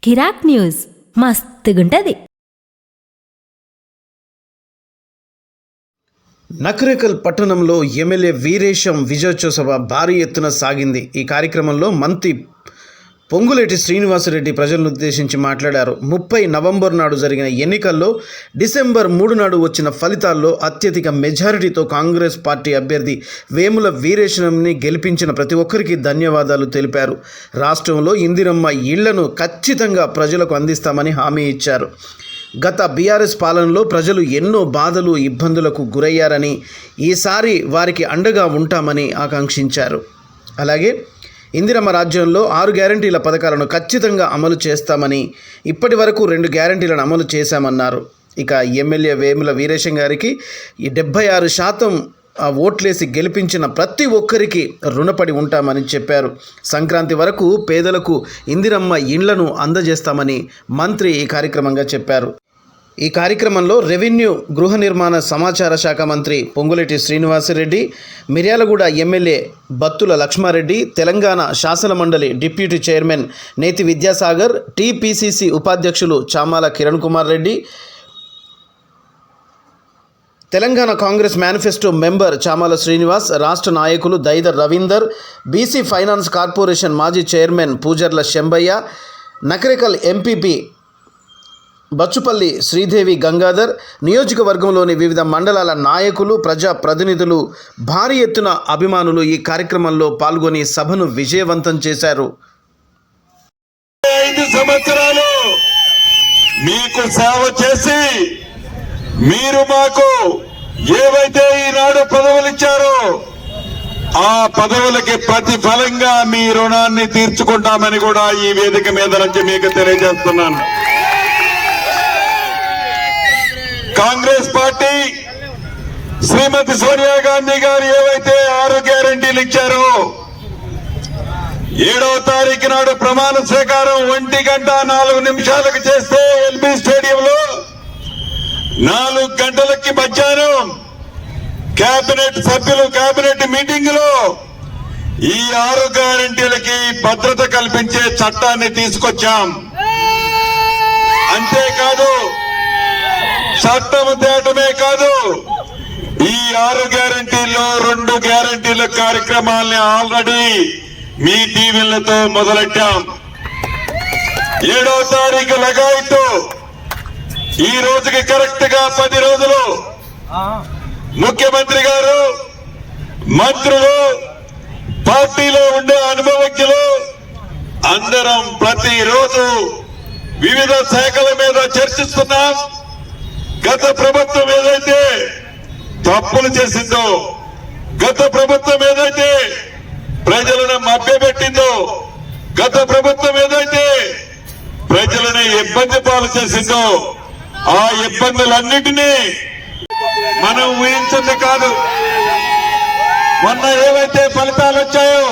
కిరాక్ news మస్తుగుంటది. Nakrekal పట్టణంలో MLA Veeresham విజయోత్సవ భారీ ఎత్తున సాగింది. ఈ కార్యక్రమంలో మంత్రి పొంగులేటి శ్రీనివాసరెడ్డి ప్రజలను ఉద్దేశించి మాట్లాడారు. 30 నవంబర్ నాడు జరిగిన ఎన్నికల్లో డిసెంబర్ 3 నాడు వచ్చిన ఫలితాల్లో అత్యధిక మెజారిటీతో కాంగ్రెస్ పార్టీ అభ్యర్థి వేముల వీరేశంని గెలిపించిన ప్రతి ఒక్కరికి ధన్యవాదాలు తెలిపారు. రాష్ట్రంలో ఇందిరమ్మ ఇళ్లను ఖచ్చితంగా ప్రజలకు అందిస్తామని హామీ ఇచ్చారు. గత బీఆర్ఎస్ పాలనలో ప్రజలు ఎన్నో బాధలు ఇబ్బందులకు గురయ్యారని ఈసారి వారికి అండగా ఉంటామని ఆకాంక్షించారు. అలాగే ఇందిరమ్మ రాజ్యంలో 6 గ్యారంటీల పథకాలను ఖచ్చితంగా అమలు చేస్తామని, ఇప్పటి వరకు 2 గ్యారంటీలను అమలు చేశామన్నారు. ఇక ఎమ్మెల్యే వేముల వీరేశం గారికి 76% ఓట్లేసి గెలిపించిన ప్రతి ఒక్కరికి రుణపడి ఉంటామని చెప్పారు. సంక్రాంతి వరకు పేదలకు ఇందిరమ్మ ఇండ్లను అందజేస్తామని మంత్రి ఈ కార్యక్రమంగా చెప్పారు. ఈ కార్యక్రమంలో రెవెన్యూ, గృహ నిర్మాణ, సమాచార శాఖ మంత్రి పొంగులేటి శ్రీనివాసరెడ్డి, మిర్యాలగూడ ఎమ్మెల్యే బత్తుల లక్ష్మారెడ్డి, తెలంగాణ శాసన మండలి డిప్యూటీ చైర్మన్ నేతి విద్యాసాగర్, టీపీసీసీ ఉపాధ్యక్షులు చామాల కిరణ్ కుమార్ రెడ్డి, తెలంగాణ కాంగ్రెస్ మేనిఫెస్టో మెంబర్ చామాల శ్రీనివాస్, రాష్ట్ర నాయకులు దైదర్ రవీందర్, బీసీ ఫైనాన్స్ కార్పొరేషన్ మాజీ చైర్మన్ పూజర్ల శంబయ్య, నకరేకల్ ఎంపీపీ బచ్చుపల్లి శ్రీదేవి గంగాధర్, నియోజకవర్గంలోని వివిధ మండలాల నాయకులు, ప్రజా ప్రతినిధులు, భారీ ఎత్తున అభిమానులు ఈ కార్యక్రమంలో పాల్గొని సభను విజయవంతం చేశారు. 5 సంవత్సరాలు మీకు సేవ చేసి మీరు మాకు ఏవైతే ఈనాడు పదవులు ఇచ్చారో ఆ పదవులకి ప్రతిఫలంగా మీ రుణాన్ని తీర్చుకుంటామని కూడా ఈ వేదిక మీద నుంచి మీకు తెలియజేస్తున్నాను. కాంగ్రెస్ పార్టీ శ్రీమతి సోనియా గాంధీ గారు ఏవైతే 6 గ్యారంటీలు ఇచ్చారో 7వ తారీఖు నాడు ప్రమాణ స్వీకారం 1:04 చేస్తే ఎల్బీ స్టేడియంలో 4 గంటలకి మధ్యాహ్నం కేబినెట్ సభ్యులు కేబినెట్ మీటింగ్ లో ఈ 6 గ్యారంటీలకి భద్రత కల్పించే చట్టాన్ని తీసుకొచ్చాం. అంతేకాదు, చట్టం తేటమే కాదు, ఈ 6 గ్యారంటీల్లో 2 గ్యారంటీల కార్యక్రమాల్ని ఆల్రెడీ మీ టీవీలతో మొదలెట్టాం. 7వ తారీఖు లగాయితూ ఈ రోజుకి కరెక్ట్ గా 10 రోజులు ముఖ్యమంత్రి గారు, మంత్రులు, పార్టీలో ఉండే అనుభవజ్ఞులు అందరం ప్రతిరోజు వివిధ శాఖల మీద చర్చిస్తున్నాం. గత ప్రభుత్వం ఏదైతే తప్పులు చేసిందో, గత ప్రభుత్వం ఏదైతే ప్రజలను మభ్యపెట్టిందో, గత ప్రభుత్వం ఏదైతే ప్రజలను ఇబ్బంది పాలు చేసిందో ఆ ఇబ్బందులన్నిటినీ మనం ఊహించింది కాదు. మొన్న ఏవైతే ఫలితాలు వచ్చాయో,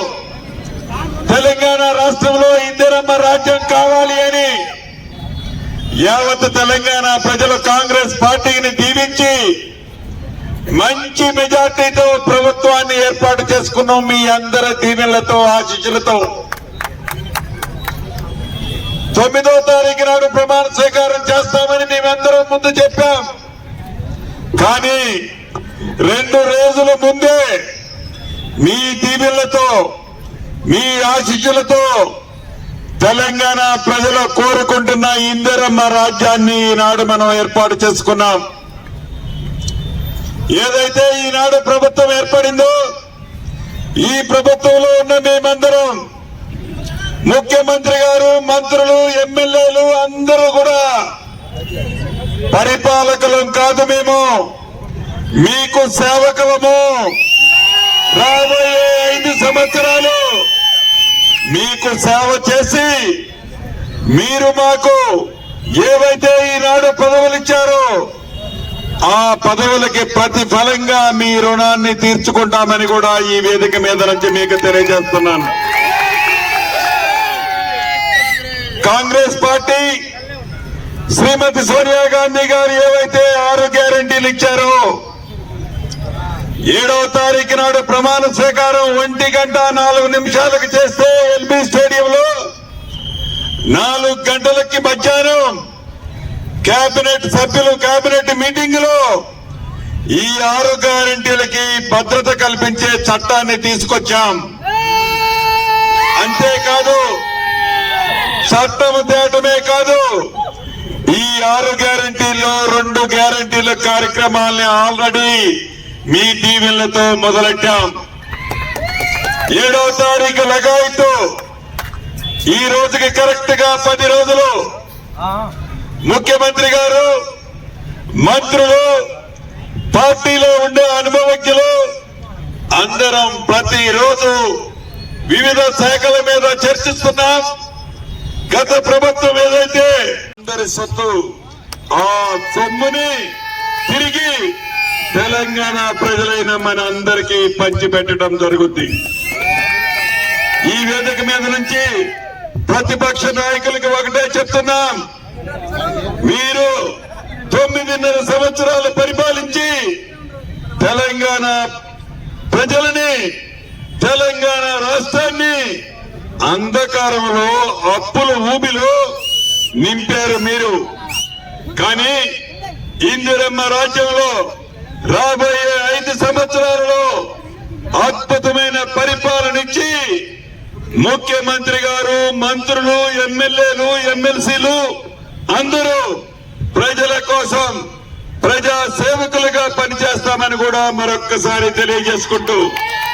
తెలంగాణ రాష్ట్రంలో ఇందిరమ్మ రాజ్యం కావాలి అని యావత్ తెలంగాణ ప్రజలు కాంగ్రెస్ పార్టీని దీవించి మంచి మెజార్టీతో ప్రభుత్వాన్ని ఏర్పాటు చేసుకున్నాం. మీ అందరి దీవెనలతో, ఆశీస్సులతో 9వ తారీఖు నాడు ప్రమాణ స్వీకారం చేస్తామని మేమందరం ముందు చెప్పాం. కానీ 2 రోజుల ముందే మీ దీవెనలతో, మీ ఆశీస్సులతో తెలంగాణ ప్రజలు కోరుకుంటున్న ఇందిరమ్మ రాజ్యాన్ని ఈనాడు మనం ఏర్పాటు చేసుకున్నాం. ఏదైతే ఈనాడు ప్రభుత్వం ఏర్పడిందో ఈ ప్రభుత్వంలో ఉన్న మేమందరం, ముఖ్యమంత్రి గారు, మంత్రులు, ఎమ్మెల్యేలు అందరూ కూడా పరిపాలకులం కాదు, మేము మీకు సేవకులము. రాబోయే 5 సంవత్సరాలు మీకు సేవ చేసి మీరు మాకు ఏవైతే ఈనాడు పదవులు ఇచ్చారో ఆ పదవులకి ప్రతిఫలంగా మీ రుణాన్ని తీర్చుకుంటామని కూడా ఈ వేదిక మీద నుంచి మీకు తెలియజేస్తున్నాను. కాంగ్రెస్ పార్టీ శ్రీమతి సోనియా గాంధీ గారు ఏవైతే 6 గ్యారంటీలు ఇచ్చారో 7వ తారీఖు నాడు ప్రమాణ స్వీకారం 1:04 చేస్తే ఎల్బీ స్టేడియంలో 4 గంటలకి మధ్యాహ్నం కేబినెట్ సభ్యులు కేబినెట్ మీటింగ్ లో ఈ 6 గ్యారెంటీలకి భద్రత కల్పించే చట్టాన్ని తీసుకొచ్చాం. అంతేకాదు చట్టం తేటమే కాదు, ఈ 6 గ్యారెంటీల్లో 2 గ్యారెంటీల కార్యక్రమాల్ని ఆల్రెడీ మీ దీవెనలతో మొదలెట్టాం. 7వ తారీఖు లగాయితూ ఈ రోజుకి కరెక్ట్ గా 10 రోజులు ముఖ్యమంత్రి గారు, మంత్రులు, పార్టీలో ఉండే అనుభవజ్ఞులు అందరం ప్రతిరోజు వివిధ శాఖల మీద చర్చిస్తున్నాం. గత ప్రభుత్వం ఏదైతే అందరి సొత్తు ఆ సొమ్ముని తిరిగి తెలంగాణ ప్రజలైన మన అందరికీ పంచిపెట్టడం జరుగుద్ది. ఈ వేదిక మీద నుంచి ప్రతిపక్ష నాయకులకి ఒకటే చెప్తున్నాం, మీరు 9.5 సంవత్సరాలు పరిపాలించి తెలంగాణ ప్రజలని, తెలంగాణ రాష్ట్రాన్ని అంధకారంలో అప్పుల ఊబిలో నింపారు మీరు. కానీ ఇందిరమ్మ రాజ్యంలో రాబోయే 5 సంవత్సరాలలో అద్భుతమైన పరిపాలన ఇచ్చి ముఖ్యమంత్రి గారు, మంత్రులు, ఎమ్మెల్యేలు, ఎమ్మెల్సీలు అందరూ ప్రజల కోసం ప్రజా సేవకులుగా పనిచేస్తామని కూడా మరొక్కసారి తెలియజేసుకుంటూ